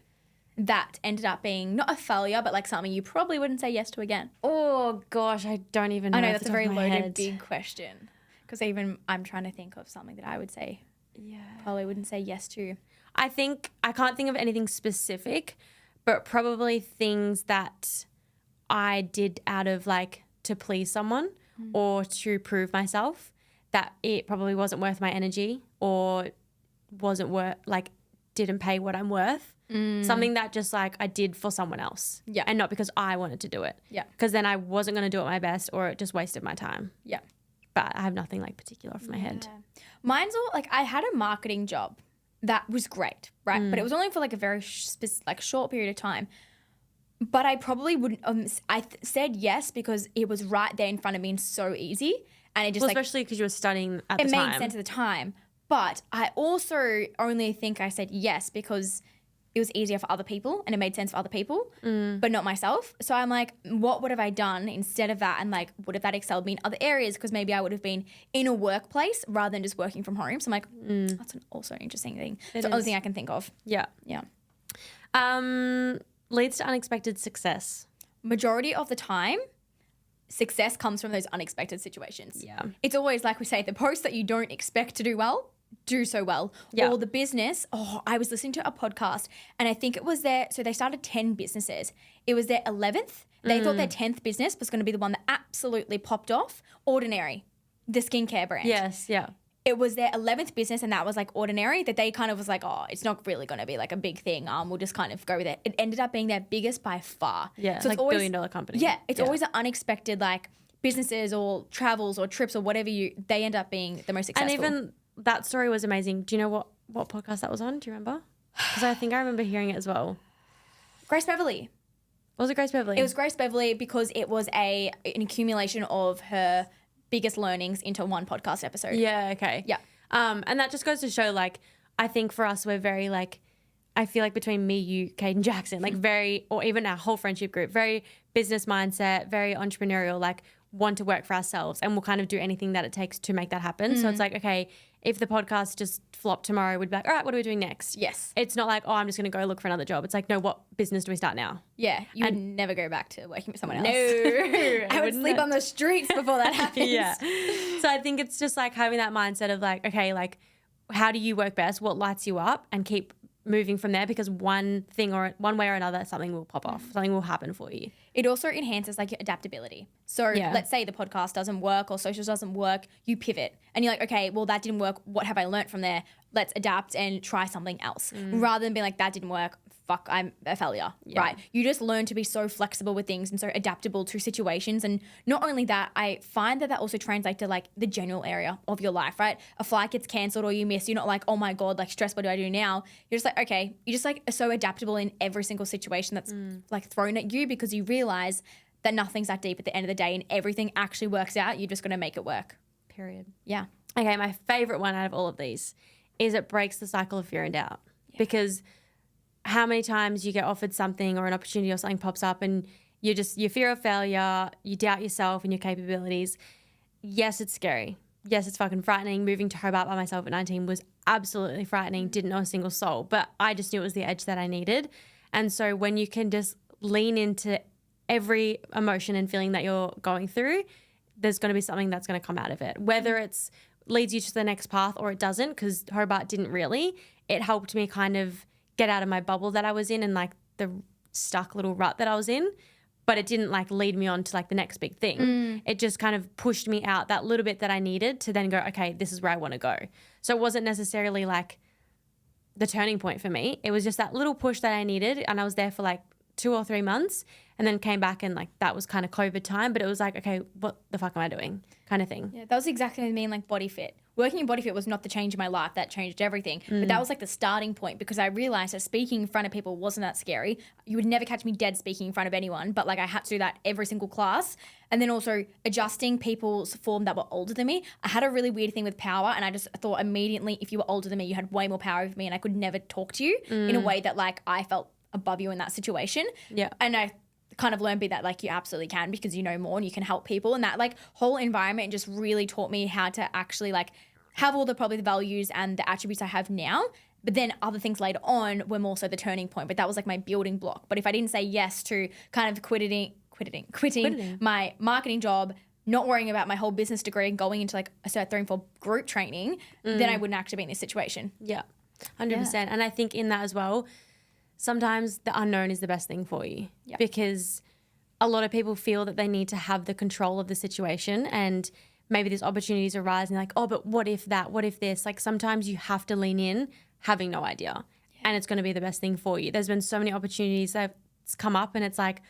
that ended up being not a failure, but like something you probably wouldn't say yes to again? Oh, gosh, I don't even know. I know off that's the a top very of my loaded, head. big question. Because even I'm trying to think of something that I would say probably wouldn't say yes to. I think I can't think of anything specific, but probably things that I did out of like to please someone or to prove myself that it probably wasn't worth my energy or wasn't worth like didn't pay what I'm worth. Something that just like I did for someone else. Yeah. And not because I wanted to do it. Yeah. Because then I wasn't going to do it my best or it just wasted my time. Yeah. But I have nothing like particular off my head. Mine's all like I had a marketing job that was great, right? But it was only for like a very short period of time. But I probably wouldn't. Said yes because it was right there in front of me and so easy, and it just Well, like especially because you were studying at the it time. made sense at the time. But I also only think I said yes because it was easier for other people and it made sense for other people, but not myself. So I'm like, what would have I done instead of that? And like, would have that excelled me in other areas? Because maybe I would have been in a workplace rather than just working from home. So I'm like, that's also an interesting thing. It's the only thing I can think of. Yeah. Yeah. Leads to unexpected success. Majority of the time, success comes from those unexpected situations. Yeah. It's always like we say, the posts that you don't expect to do well, do so well. Yeah. Or the business. Oh, I was listening to a podcast and I think it was so they started 10 businesses. It was their 11th. They thought their 10th business was going to be the one that absolutely popped off. Ordinary, the skincare brand. Yes. Yeah. It was their 11th business and that was like Ordinary that they kind of was like, oh, it's not really going to be like a big thing. We'll just kind of go with it. It ended up being their biggest by far. Yeah. So like it's always, $1 billion company. yeah, it's always an unexpected like businesses or travels or trips or whatever they end up being the most successful. And even that story was amazing. Do you know what podcast that was on? Do you remember? Because I think I remember hearing it as well. Grace Beverly. Was it Grace Beverly? It was Grace Beverly because it was an accumulation of her biggest learnings into one podcast episode. Yeah. Okay. Yeah. And that just goes to show, like, I think for us, we're very like, I feel like between me, you, Kate, and Jackson, like or even our whole friendship group, very business mindset, very entrepreneurial, like want to work for ourselves and we'll kind of do anything that it takes to make that happen. So it's like, okay, if the podcast just flopped tomorrow, we'd be like, all right, what are we doing next? Yes. It's not like, oh, I'm just going to go look for another job. It's like, no, what business do we start now? Yeah. You would never go back to working with someone else. No. I would sleep on the streets before that happens. Yeah. So I think it's just like having that mindset of like, okay, like how do you work best? What lights you up? And keep moving from there because one thing or one way or another, something will pop off. Something will happen for you. It also enhances like your adaptability. So let's say the podcast doesn't work or socials doesn't work, you pivot and you're like, okay, well that didn't work. What have I learned from there? Let's adapt and try something else rather than being like, that didn't work. Fuck, I'm a failure, right? You just learn to be so flexible with things and so adaptable to situations. And not only that, I find that also translates to like the general area of your life, right? A flight gets cancelled or you miss, you're not like, oh my God, like stress, what do I do now? You're just like, okay, you're just like so adaptable in every single situation that's like thrown at you because you realize that nothing's that deep at the end of the day and everything actually works out. You're just going to make it work. Period. Yeah. Okay, my favorite one out of all of these is it breaks the cycle of fear and doubt because how many times you get offered something or an opportunity or something pops up and you fear of failure, you doubt yourself and your capabilities. yes, it's scary. Yes, it's fucking frightening. Moving to Hobart by myself at 19 was absolutely frightening. Didn't know a single soul, but I just knew it was the edge that I needed. And so when you can just lean into every emotion and feeling that you're going through, there's going to be something that's going to come out of it. Whether it's leads you to the next path or it doesn't, because Hobart didn't really. It helped me kind of get out of my bubble that I was in and like the stuck little rut that I was in. But it didn't like lead me on to like the next big thing. It just kind of pushed me out that little bit that I needed to then go, okay, this is where I want to go. So it wasn't necessarily like the turning point for me. It was just that little push that I needed. And I was there for like 2 or 3 months and then came back and like that was kind of COVID time. But it was like, okay, what the fuck am I doing kind of thing. Yeah, that was exactly what I mean, like Body Fit. Working in Body Fit was not the change in my life. That changed everything. But that was like the starting point because I realized that speaking in front of people wasn't that scary. You would never catch me dead speaking in front of anyone, but like I had to do that every single class. And then also adjusting people's form that were older than me. I had a really weird thing with power and I just thought immediately if you were older than me, you had way more power over me and I could never talk to you in a way that like I felt above you in that situation. Yeah. And I kind of learned that like you absolutely can because you know more and you can help people, and that like whole environment just really taught me how to actually like have all the probably the values and the attributes I have now. But then other things later on were more so the turning point, but that was like my building block. But if I didn't say yes to kind of quitting my marketing job, not worrying about my whole business degree and going into like a Cert 3 and 4 group training, then I wouldn't actually be in this situation. Yeah, 100%. And I think in that as well, sometimes the unknown is the best thing for you because a lot of people feel that they need to have the control of the situation and maybe these opportunities arise and they're like, oh, but what if that, what if this? Like sometimes you have to lean in having no idea and it's going to be the best thing for you. There's been so many opportunities that's come up and it's like,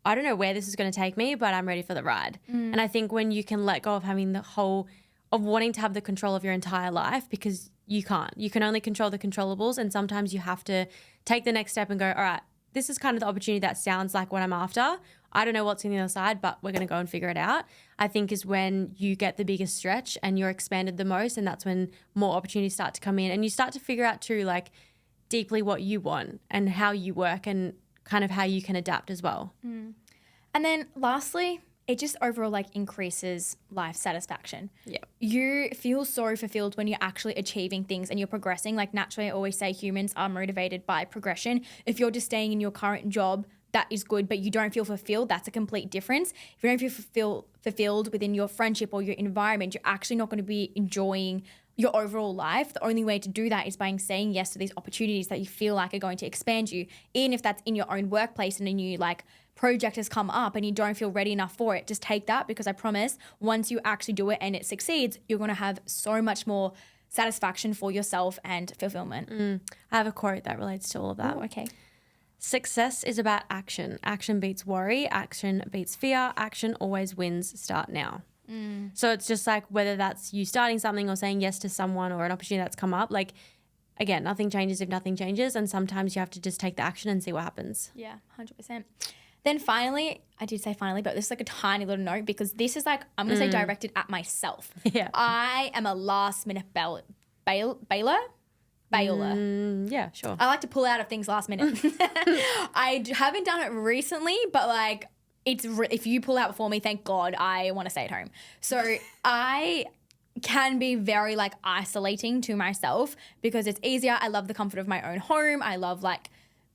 I don't know where this is going to take me, but I'm ready for the ride. And I think when you can let go of having the whole of wanting to have the control of your entire life because you can't. You can only control the controllables and sometimes you have to take the next step and go, all right, this is kind of the opportunity that sounds like what I'm after. I don't know what's on the other side, but we're going to go and figure it out. I think is when you get the biggest stretch and you're expanded the most, and that's when more opportunities start to come in and you start to figure out too, like deeply what you want and how you work and kind of how you can adapt as well. And then lastly, it just overall like increases life satisfaction. Yeah. You feel so fulfilled when you're actually achieving things and you're progressing. Like naturally, I always say humans are motivated by progression. If you're just staying in your current job, that is good, but you don't feel fulfilled, that's a complete difference. If you don't feel fulfilled within your friendship or your environment, you're actually not going to be enjoying your overall life. The only way to do that is by saying yes to these opportunities that you feel like are going to expand you. Even if that's in your own workplace and a new like project has come up and you don't feel ready enough for it, just take that, because I promise once you actually do it and it succeeds, you're going to have so much more satisfaction for yourself and fulfillment. I have a quote that relates to all of that. Oh, okay. Success is about action. Action beats worry. Action beats fear. Action always wins. Start now. So it's just like whether that's you starting something or saying yes to someone or an opportunity that's come up, like again, nothing changes if nothing changes. And sometimes you have to just take the action and see what happens. Yeah, 100%. Then finally, I did say finally, but this is like a tiny little note because this is like, I'm going to say directed at myself. Yeah. I am a last minute bailer. Yeah, sure. I like to pull out of things last minute. I haven't done it recently, but like if you pull out before me, thank God, I want to stay at home. So I can be very like isolating to myself because it's easier. I love the comfort of my own home. I love like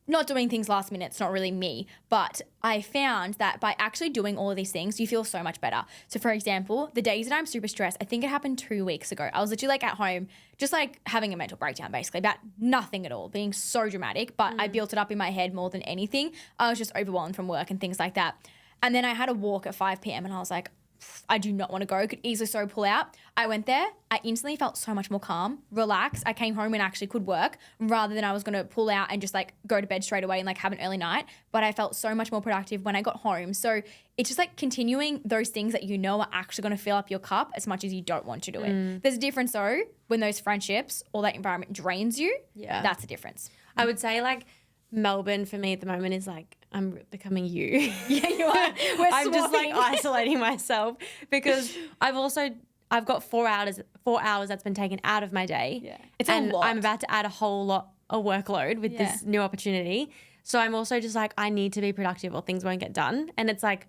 not doing things last minute. It's not really me. But I found that by actually doing all of these things, you feel so much better. So for example, the days that I'm super stressed, I think it happened 2 weeks ago. I was literally like at home, just like having a mental breakdown basically about nothing at all, being so dramatic. But I built it up in my head more than anything. I was just overwhelmed from work and things like that. And then I had a walk at 5 p.m. and I was like, I do not want to go, could easily so pull out. I went there, I instantly felt so much more calm, relaxed. I came home and actually could work rather than I was going to pull out and just like go to bed straight away and like have an early night. But I felt so much more productive when I got home. So it's just like continuing those things that you know are actually going to fill up your cup as much as you don't want to do it. There's a difference though when those friendships or that environment drains you. Yeah. That's the difference. I would say like Melbourne for me at the moment is like I'm becoming you. Yeah, you are. I'm just like isolating myself because I've got 4 hours that's been taken out of my day. Yeah. It's a lot. I'm about to add a whole lot of workload with this new opportunity. So I'm also just like, I need to be productive or things won't get done. And it's like,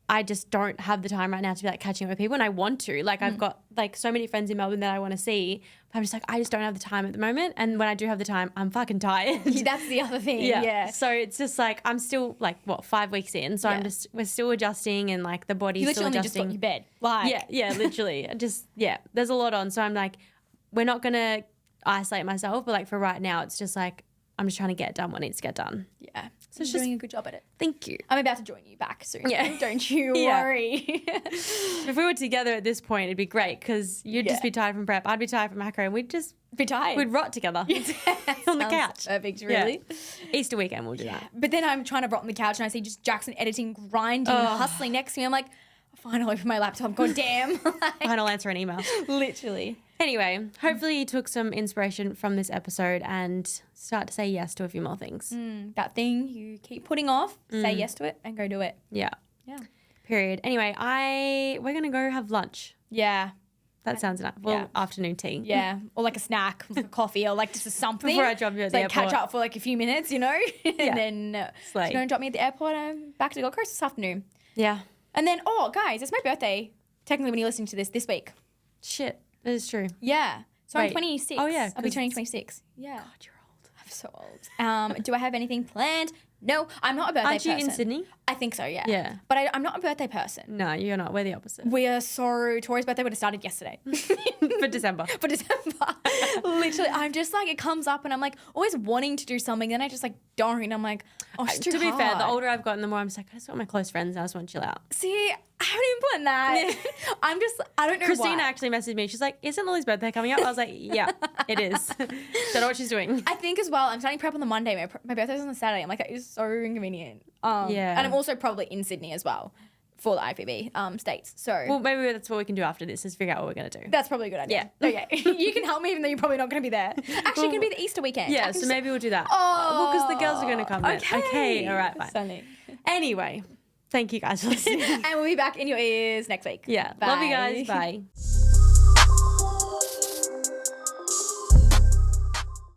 I just don't have the time right now to be like catching up with people, and I want to. Like I've got like so many friends in Melbourne that I want to see, but I'm just like I just don't have the time at the moment. And when I do have the time, I'm fucking tired. That's the other thing. Yeah. So it's just like I'm still like 5 weeks in, so we're still adjusting, and like the body's You still literally adjusting. just got your bed. Like Yeah, literally. There's a lot on. So I'm like, we're not gonna isolate myself, but like for right now, it's just like I'm just trying to get done what needs to get done. Yeah. So You're it's just doing a good job at it. thank you. I'm about to join you back soon. Yeah. Don't you Yeah. worry. If we were together at this point, it'd be great because you'd just be tired from prep, I'd be tired from macro, and we'd just Be tired. we'd rot together on the Sounds couch. Perfect, Yeah. really. Easter weekend we'll do that. But then I'm trying to rot on the couch and I see just Jackson editing, grinding, and hustling next to me. I'm like, fine, I'll open my laptop. God damn. Like, Fine, I'll answer an email. literally. Anyway, hopefully you took some inspiration from this episode and start to say yes to a few more things. That thing you keep putting off, say yes to it and go do it. Yeah. Yeah. Period. Anyway, we're gonna go have lunch. Yeah. That sounds nice. Well, Yeah. afternoon tea. Yeah. Or like a snack, like a coffee, or like just a something. Before I drop you at the like catch airport. up for like a few minutes, you know? And then Slay. she's going to drop me at the airport and I'm back to Gold Coast this afternoon. Yeah. And then, oh, guys, it's my birthday. Technically, when you're listening to this week. Shit. That is true. Yeah. So I'm Wait. 26. Oh, yeah, I'll be 'cause turning it's- 26. Yeah. God, you're old. I'm so old. Do I have anything planned? No, I'm not a birthday Aren't you person. in Sydney? I think so, yeah. Yeah. But I'm not a birthday person. No, you're not. We're the opposite. We are so... Tori's birthday would have started yesterday. For December. For December. Literally, I'm just like, it comes up and I'm like always wanting to do something. Then I just like don't. And I'm like, oh, it's too To be hard. fair, the older I've gotten, the more I'm just like, I just want my close friends. I just want to chill out. See, I haven't even planned that. I don't know Christina why. actually messaged me. She's like, isn't Lily's birthday coming up? I was like, yeah, it is. Don't know what she's doing. I think as well, I'm starting prep on the Monday. My birthday's on the Saturday. I'm like, that is so inconvenient. Yeah. And I'm also probably in Sydney as well for the IFBB states. So Well, maybe that's what we can do after this is figure out what we're going to do. that's probably a good idea. Okay. You can help me even though you're probably not going to be there. Actually, it can be the Easter weekend. I Yeah, can so just- maybe we'll do that. Oh. Well, because the girls are going to come then. Okay, all right, fine. Stunning. Anyway, thank you guys for listening. And we'll be back in your ears next week. Yeah, love you guys. Bye.